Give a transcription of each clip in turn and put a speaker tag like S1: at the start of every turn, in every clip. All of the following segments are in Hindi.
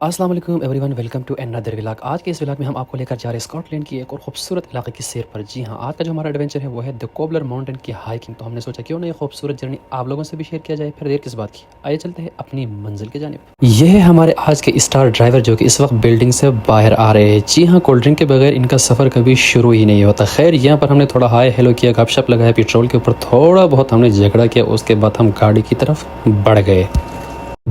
S1: अस्सलाम वालेकुम everyone, welcome to another vlog. आज के इस व्लॉग में हम आपको लेकर जा रहे हैं स्कॉटलैंड की एक और खूबसूरत इलाके की सैर पर। जी हाँ, आज का जो हमारा एडवेंचर है वो है द कोबलर माउंटेन की हाइकिंग। तो हमने सोचा क्यों ना ये खूबसूरत जर्नी आप लोगों से भी शेयर किया जाए। फिर देर किस बात की, आइए चलते हैं अपनी मंजिल की जानिब। ये है हमारे आज के स्टार ड्राइवर जो कि इस वक्त बिल्डिंग से बाहर आ रहे हैं। जी हाँ, कोल्ड ड्रिंक के बगैर इनका सफ़र कभी शुरू ही नहीं होता। खैर, यहाँ पर हमने थोड़ा हाय हेलो किया, गपशप लगाया, पेट्रोल के ऊपर थोड़ा बहुत हमने झगड़ा किया। उसके बाद हम गाड़ी की तरफ बढ़ गए।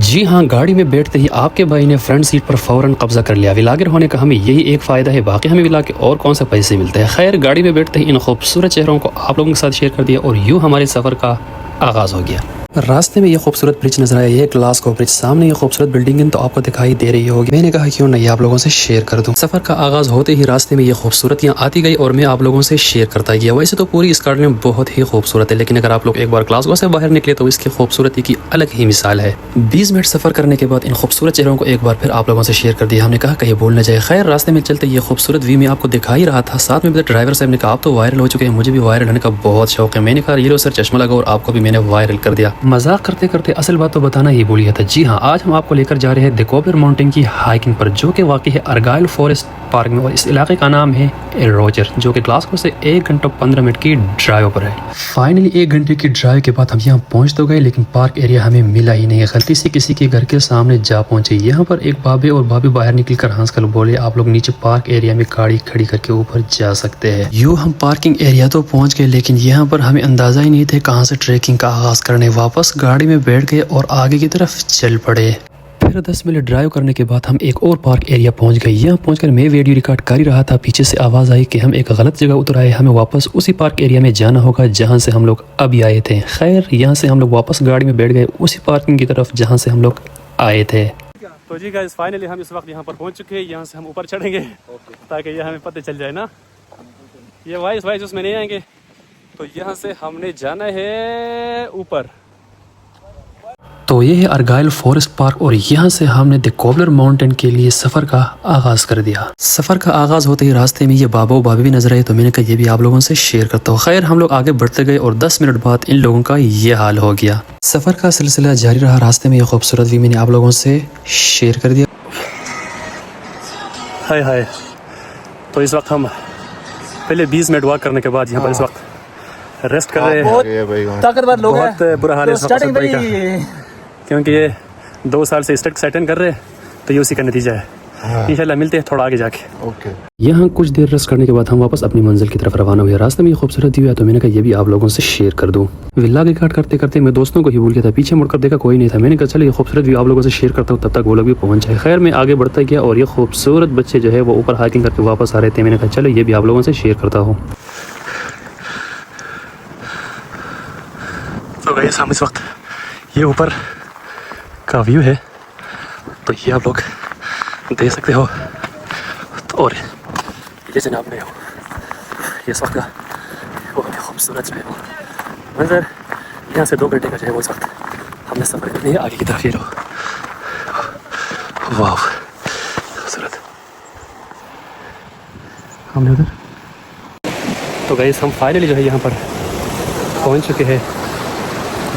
S1: जी हाँ, गाड़ी में बैठते ही आपके भाई ने फ्रंट सीट पर फ़ौरन कब्जा कर लिया। व्लॉगर होने का हमें यही एक फ़ायदा है, बाकी हमें व्लॉग के और कौन से पैसे मिलते हैं। खैर, गाड़ी में बैठते ही इन खूबसूरत चेहरों को आप लोगों के साथ शेयर कर दिया और यूँ हमारे सफ़र का आगाज़ हो गया। रास्ते में ये खूबसूरत ब्रिज नजर आया, ये ग्लास को ब्रिज। सामने ये खूबसूरत बिल्डिंग तो आपको दिखाई दे रही होगी। मैंने कहा क्यों नहीं आप लोगों से शेयर कर दूं। सफर का आगाज होते ही रास्ते में ये खूबसूरतियां आती गई और मैं आप लोगों से शेयर करता गया। वैसे तो पूरी स्कॉटलैंड बहुत ही खूबसूरत है, लेकिन अगर आप लोग एक बार ग्लासगो से बाहर निकले तो इसकी खूबसूरती की अलग ही मिसाल है। 20 मिनट सफर करने के बाद इन खूबसूरत चेहरों को एक बार फिर आप लोगों से शेयर कर दिया। हमने कहा कहीं भूल न जाए। खैर, रास्ते में चलते ये खूबसूरत व्यू में आपको दिखा ही रहा था। साथ में ड्राइवर साहब ने कहा आप तो वायरल हो चुके हैं, मुझे भी वायरल होने का बहुत शौक है। मैंने कहा ये लो सर, चश्मा लगाओ, और आपको भी मैंने वायरल कर दिया। मजाक करते करते असल बात तो बताना ही भूल गया था। जी हाँ, आज हम आपको लेकर जा रहे हैं द कोबलर माउंटेन की हाइकिंग पर, जो कि वाकई है आर्गाइल फॉरेस्ट पार्क में। और इस इलाके का नाम है रोजर, जो कि ग्लासगो से 1 घंटा 15 मिनट की ड्राइव पर है। फाइनली 1 घंटे की ड्राइव के बाद हम यहाँ पहुँच तो गए, लेकिन पार्क एरिया हमें मिला ही नहीं। गलती से किसी के घर के सामने जा पहुँचे। यहाँ पर एक बाबे और भाभी बाहर निकल कर हंस कर बोले आप लोग नीचे पार्क एरिया में गाड़ी खड़ी करके ऊपर जा सकते हैं। यूँ हम पार्किंग एरिया तो पहुँच गए, लेकिन यहाँ पर हमें अंदाजा ही नहीं थे कहाँ से ट्रैकिंग का आगाज करने। वापस गाड़ी में बैठ गए और आगे की तरफ चल पड़े। फिर 10 मिनट ड्राइव करने के बाद हम एक और पार्क एरिया पहुंच गए। यहाँ पहुंचकर मैं वीडियो रिकॉर्ड कर ही रहा था, पीछे से आवाज़ आई कि हम एक गलत जगह उतर आए, हमें वापस उसी पार्क एरिया में जाना होगा जहां से हम लोग अभी आए थे। खैर, यहाँ से हम लोग वापस गाड़ी में बैठ गए उसी पार्किंग की तरफ जहाँ से हम लोग आए थे।
S2: तो जी गाइस, फाइनली हम इस वक्त यहाँ पर पहुँच चुके हैं। यहाँ से हम ऊपर चढ़ेंगे ताकि ये हमें पता चल जाए ना। ये वाइस उसमें नहीं आएंगे, तो यहाँ से हमने जाना है ऊपर।
S1: तो ये है आर्गाइल फॉरेस्ट पार्क और यहाँ से हमने द कोबलर माउंटेन के लिए सफ़र का आगाज़ कर दिया। सफ़र का आगाज़ होते ही रास्ते में ये बाबा और भाभी भी नजर आए, तो मैंने कहा ये भी आप लोगों से शेयर करता हूँ। खैर, हम लोग आगे बढ़ते गए और 10 मिनट बाद इन लोगों का ये हाल हो गया। सफ़र का सिलसिला जारी रहा। रास्ते में ये खूबसूरत भी मैंने आप लोगों से शेयर कर दिया।
S2: हाय हाय। तो इस वक्त हम पहले 20 मिनट वॉक करने के बाद यहाँ पर इस वक्त रेस्ट कर रहे हैं।
S3: ताकतवर लोग हैं।
S2: बहुत बुरा हाल है इस वक्त भाई का, क्योंकि ये 2 साल से स्टक सेटन कर रहे हैं, तो ये उसी का नतीजा है। इंशाल्लाह मिलते हैं थोड़ा आगे जाके।
S3: ओके।
S1: यहाँ कुछ देर रेस्ट करने के बाद हम वापस अपनी मंजिल की तरफ रवाना हुए। रास्ते में ये खूबसूरत व्यू है, तो मैंने कहा ये भी आप लोगों से शेयर कर दूं। व्लॉग रिकॉर्ड करते करते मैं दोस्तों को ही भूल गया था, पीछे मुड़कर देखा कोई नहीं था। मैंने कहा चलो ये खूबसूरत व्यू आप लोगों से शेयर करता हूँ, तब तक वो लोग भी पहुंच जाए। खैर, मैं आगे बढ़ता गया और ये खूबसूरत बच्चे जो है वो ऊपर हाइकिंग करके वापस आ रहे थे। मैंने कहा चलो ये भी आप लोगों से शेयर करता हूँ।
S2: तो गाइस, हम इस वक्त ये ऊपर का व्यू है, तो ये आप लोग देख सकते हो। तो और ये जनाब में हो ये इस वक्त का बहुत ही खूबसूरत जो है वो मंजर। यहाँ से 2 घंटे का जो है वो इस वक्त हमने सफ़र करनी है आगे की तरफ। ये लो, वाह खूबसूरत। हमने उधर तो गाइस हम फाइनली जो है यहाँ पर पहुँच चुके हैं।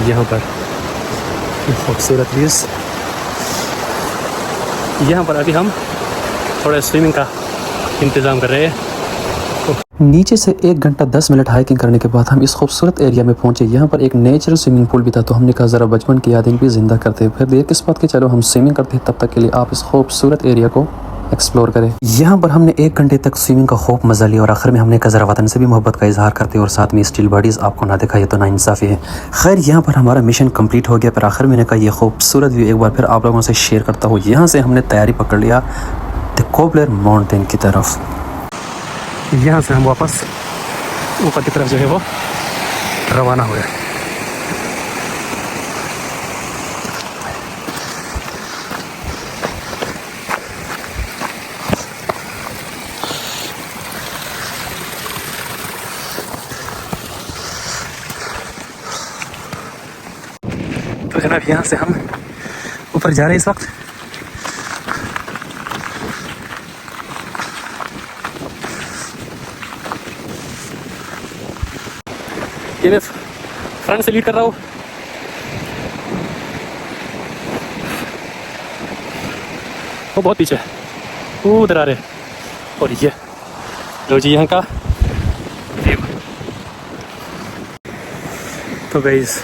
S2: यहाँ पर खूबसूरत व्यूज़। यहाँ पर अभी हम थोड़ा स्विमिंग का इंतज़ाम कर रहे हैं।
S1: नीचे से 1 घंटा 10 मिनट हाइकिंग करने के बाद हम इस खूबसूरत एरिया में पहुंचे। यहाँ पर एक नेचुरल स्विमिंग पूल भी था, तो हमने कहा ज़रा बचपन की यादें भी ज़िंदा करते हैं। फिर देर किस बात के, चलो हम स्विमिंग करते हैं। तब तक के लिए आप इस खूबसूरत एरिया को एक्सप्लोर करें। यहाँ पर हमने 1 घंटे तक स्विमिंग का खूब मजा लिया और आखिर में हमने कहा वतन से भी मोहब्बत का इजहार करते और साथ में स्टील बॉडीज़ आपको ना दिखाई तो ना इंसाफ़ी है। खैर, यहाँ पर हमारा मिशन कंप्लीट हो गया। पर आखिर मैंने कहा ये खूबसूरत व्यू एक बार फिर आप लोगों से शेयर करता हूँ। यहाँ से हमने तैयारी पकड़ लिया द कोबलर माउंटेन की तरफ।
S2: यहाँ से हम वापस ऊपर की तरफ जो है वो रवाना हुए। तो जनाब, यहाँ से हम ऊपर जा रहे हैं इस वक्त। ये मैं फ्रंट से लीड कर रहा हूँ। वो बहुत पीछे है, वो उधर आ रहे हैं। और ये लो जी यहाँ का व्यू। तो गाइस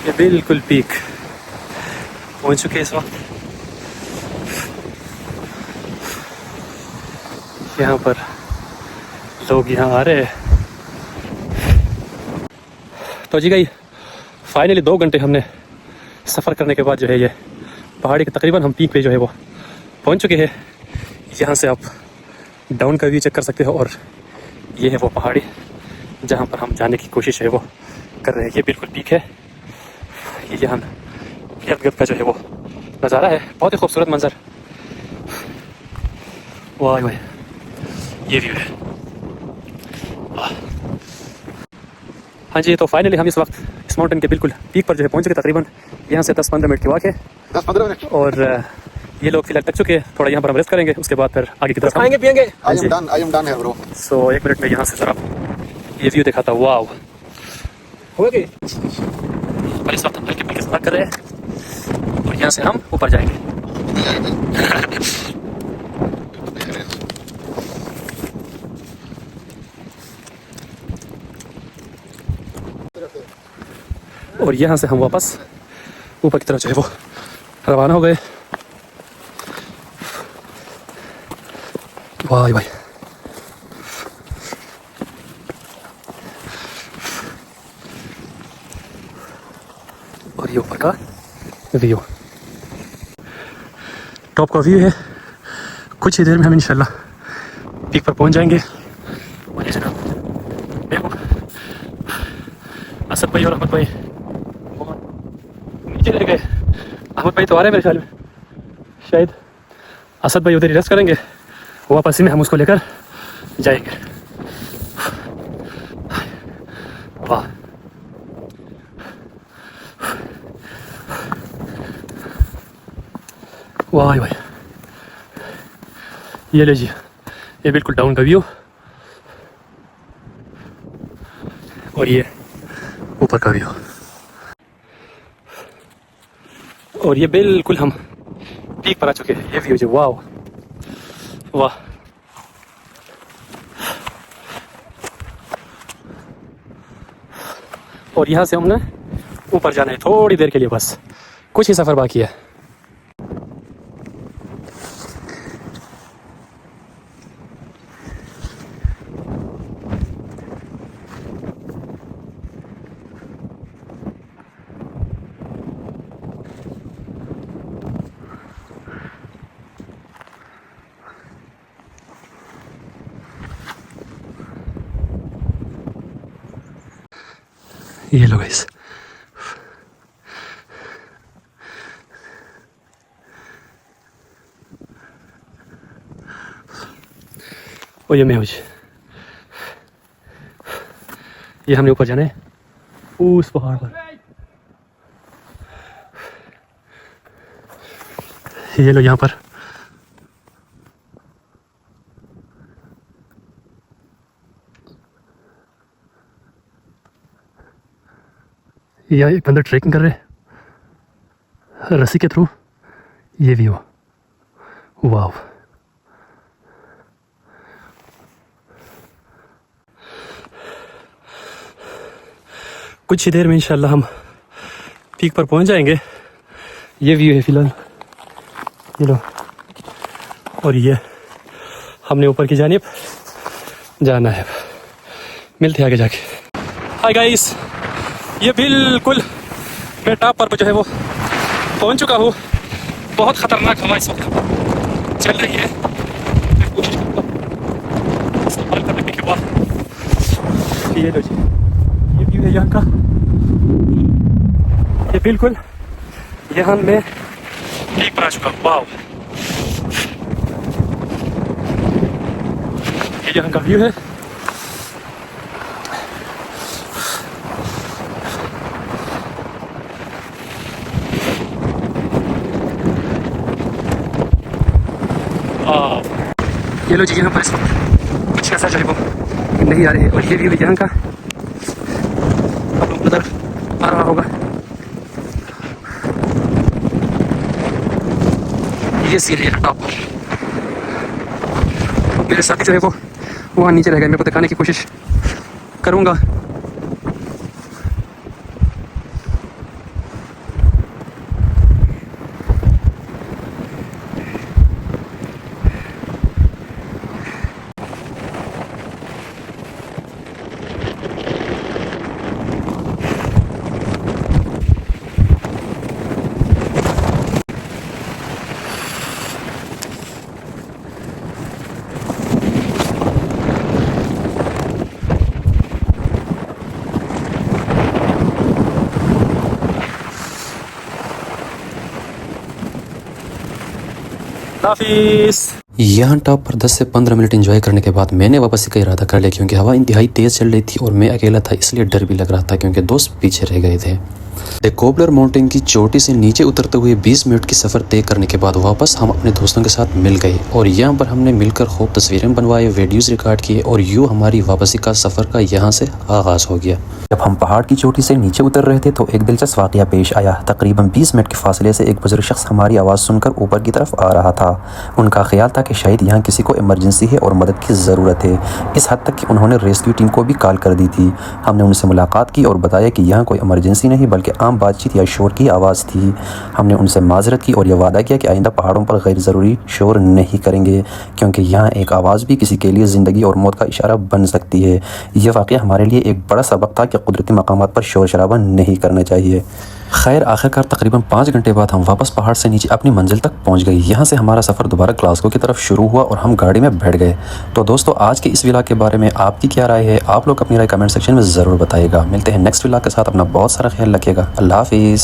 S2: ये बिल्कुल पीक पहुँच चुके हैं इस वक्त। यहाँ पर लोग यहाँ आ रहे हैं। तो जी गई फाइनली 2 घंटे हमने सफ़र करने के बाद जो है ये पहाड़ी के तकरीबन हम पीक पे जो है वो पहुँच चुके हैं। यहाँ से आप डाउन का व्यू चेक कर सकते हो और ये है वो पहाड़ी जहाँ पर हम जाने की कोशिश है वो कर रहे हैं। ये बिल्कुल पीक है। ये यहाँ इर्द गिर्द का जो है वो नज़ारा है, बहुत ही खूबसूरत मंजर। वाह वाह ये व्यू है। हाँ जी, तो फाइनली हम इस वक्त इस माउंटेन के बिल्कुल पीक पर जो है पहुँच चुके। तकरीबन यहाँ से 10-15 मिनट की वॉक है।
S3: 10-15 मिनट
S2: और ये लोग फिलहाल थक चुके हैं, थोड़ा यहाँ पर हम रेस्ट करेंगे, उसके बाद फिर आगे की तरफ
S3: खाएंगे पिएंगे।
S2: हाँ जी।
S3: आई एम डन है ब्रो।
S2: सो 1 मिनट में यहाँ से जरा ये व्यू दिखाता हूँ। वाव
S3: हो गए।
S2: पर इस वक्त हम हल्के फुल्के सफर कर रहे हैं और यहाँ से हम ऊपर जाएंगे। और यहाँ से हम वापस ऊपर की तरफ जो है वो रवाना हो गए। वाह भाई और ये ऊपर का व्यू, टॉप का व्यू है। कुछ ही देर में हम इंशाल्लाह पीक पर पहुंच जाएंगे। और ये जनाब देखो असद भाई और अहमद भाई नीचे रह गए। अहमद भाई तो आ रहे हैं मेरे ख्याल में, शायद असद भाई उधर ही रेस्ट करेंगे, वापस ही में हम उसको लेकर जाएंगे। वाह वाह भाई ये लीजिए, ये बिल्कुल डाउन का व्यू और ये ऊपर का व्यू। और ये बिल्कुल हम पीक पर आ चुके हैं। ये व्यू जो वाह वाह और यहाँ से हमने ऊपर जाना है थोड़ी देर के लिए, बस कुछ ही सफ़र बाकी है। ये लो गाइस और ये मैं हूँ, ये हमने ऊपर जाना है उस पहाड़ पर। ये लो यहाँ पर यहाँ एक बंदा ट्रैकिंग कर रहे हैं रस्सी के थ्रू। ये व्यू वाव कुछ ही देर में इंशाल्लाह हम पीक पर पहुंच जाएंगे। ये व्यू है फिलहाल, ये लो। और ये हमने ऊपर की जानिब जाना है, मिलते हैं आगे जाके। हाय गाइस, ये बिल्कुल मैं टॉप पर जो है वो पहुंच चुका हूँ। बहुत ख़तरनाक हवा इस वक्त चल रही है। मैं कोशिश करूँगा इस्तेमाल करने के बाद। ये लो जी, ये व्यू है यहाँ का। ये बिल्कुल यहाँ मैं पीक पर आ चुका हूँ। वाह ये यहाँ का व्यू है। ये लो जी, यहाँ पर इस वक्त कुछ ऐसा जो है वो नहीं आ रहे। और ये व्यू यहाँ का आप लोग उधर आ रहा होगा।
S1: ये सीन है टॉप पर। मेरे साथी जो है वो वहाँ नीचे रह गए, मेरे को दिखाने की कोशिश करूँगा। यहाँ टॉप पर 10 से 15 मिनट एंजॉय करने के बाद मैंने वापसी का इरादा कर लिया, क्योंकि हवा इंतहाई तेज़ चल रही थी और मैं अकेला था, इसलिए डर भी लग रहा था क्योंकि दोस्त पीछे रह गए थे। द कोबलर माउंटेन की चोटी से नीचे उतरते हुए 20 मिनट की सफ़र तय करने के बाद वापस हम अपने दोस्तों के साथ मिल गए और यहाँ पर हमने मिलकर खूब तस्वीरें बनवाई, वीडियोज़ रिकॉर्ड किए और यूँ हमारी वापसी का सफ़र का यहाँ से आगाज़ हो गया। जब हम पहाड़ की चोटी से नीचे उतर रहे थे तो एक दिलचस्प वाक़या पेश आया। तकरीबन 20 मिनट के फासले से एक बुजुर्ग शख्स हमारी आवाज़ सुनकर ऊपर की तरफ आ रहा था। उनका ख्याल था कि शायद यहाँ किसी को इमरजेंसी है और मदद की ज़रूरत है, इस हद तक कि उन्होंने रेस्क्यू टीम को भी कॉल कर दी थी। हमने उनसे मुलाकात की और बताया कि यहाँ कोई इमरजेंसी नहीं बल्कि आम बातचीत या शोर की आवाज़ थी। हमने उनसे माजरत की और यह वादा किया कि आइंदा पहाड़ों पर गैर ज़रूरी शोर नहीं करेंगे, क्योंकि यहाँ एक आवाज़ भी किसी के लिए ज़िंदगी और मौत का इशारा बन सकती है। यह वाक़या हमारे लिए एक बड़ा सबक था कि कुदरती मकामात पर शोर शराबा नहीं करना चाहिए। खैर आखिरकार तकरीबन 5 घंटे बाद हम वापस पहाड़ से नीचे अपनी मंजिल तक पहुंच गए। यहाँ से हमारा सफ़र दोबारा ग्लासगो की तरफ शुरू हुआ और हम गाड़ी में बैठ गए। तो दोस्तों आज के इस व्लॉग के बारे में आपकी क्या राय है? आप लोग अपनी राय कमेंट सेक्शन में ज़रूर बताइएगा। मिलते हैं नेक्स्ट व्लॉग के साथ। अपना बहुत सारा ख्याल रखिएगा। अल्लाह हाफिज़।